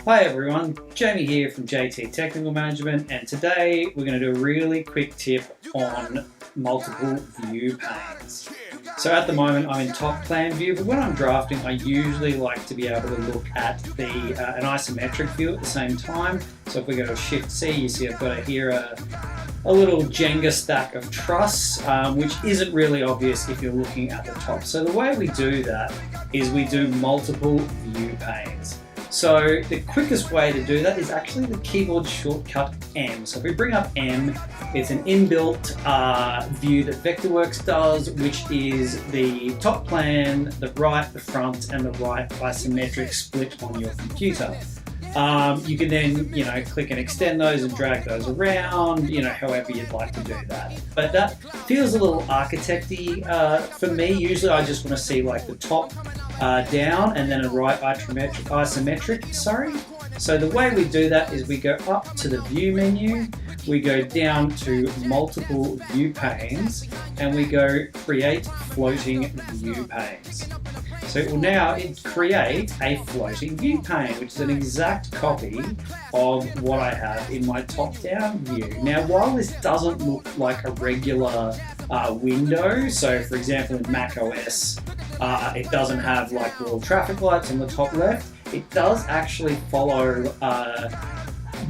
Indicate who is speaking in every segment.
Speaker 1: Hi everyone, Jamie here from JT Technical Management, and today we're going to do a really quick tip on multiple view panes. So at the moment I'm in top plan view, but when I'm drafting I usually like to be able to look at an isometric view at the same time. So if we go to Shift C, you see I've got here a little Jenga stack of truss, which isn't really obvious if you're looking at the top. So the way we do that is we do multiple view panes. So the quickest way to do that is actually the keyboard shortcut M. So if we bring up M, it's an inbuilt view that Vectorworks does, which is the top plan, the right, the front, and the right isometric split on your computer. You can then, click and extend those and drag those around, however you'd like to do that. But that feels a little architect-y for me. Usually I just want to see like the top down and then a right isometric, So the way we do that is we go up to the view menu, we go down to multiple view panes, and we go create floating view panes. So it will now create a floating view pane, which is an exact copy of what I have in my top-down view. Now, while this doesn't look like a regular window, so for example in Mac OS, it doesn't have like little traffic lights on the top left, it does actually follow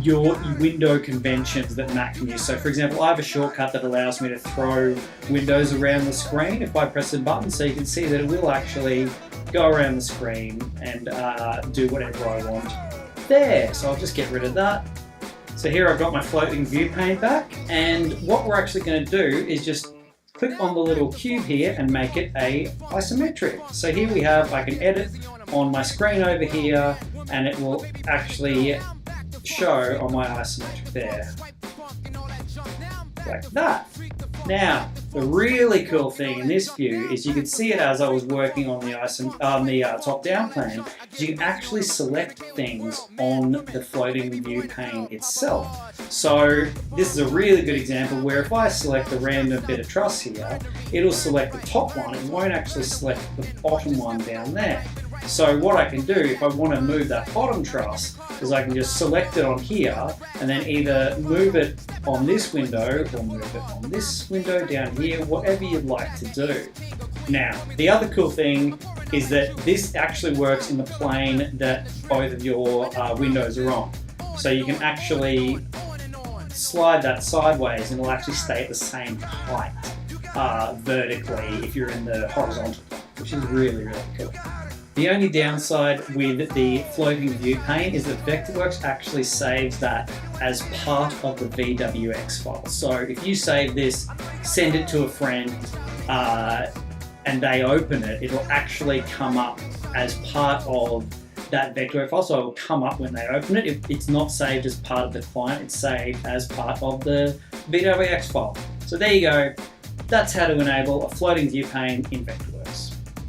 Speaker 1: your window conventions that Mac can use. So for example, I have a shortcut that allows me to throw windows around the screen if I press a button, so you can see that it will actually go around the screen and do whatever I want there. So I'll just get rid of that. So here I've got my floating view pane back, and what we're actually going to do is just click on the little cube here and make it a isometric. So here we have, I can edit on my screen over here and it will actually show on my isometric there, like that. Now, the really cool thing in this view is you can see it as I was working on the top-down plan. You can actually select things on the floating view pane itself. So this is a really good example where if I select a random bit of truss here, it'll select the top one. It won't actually select the bottom one down there. So what I can do if I want to move that bottom truss is I can just select it on here and then either move it on this window or move it on this window down here, whatever you'd like to do. Now, the other cool thing is that this actually works in the plane that both of your windows are on. So you can actually slide that sideways and it'll actually stay at the same height vertically if you're in the horizontal plane, which is really, really cool. The only downside with the floating view pane is that Vectorworks actually saves that as part of the VWX file. So if you save this, send it to a friend, and they open it, it'll actually come up as part of that Vectorworks file. So it will come up when they open it. It's not saved as part of the client, it's saved as part of the VWX file. So there you go. That's how to enable a floating view pane in Vectorworks.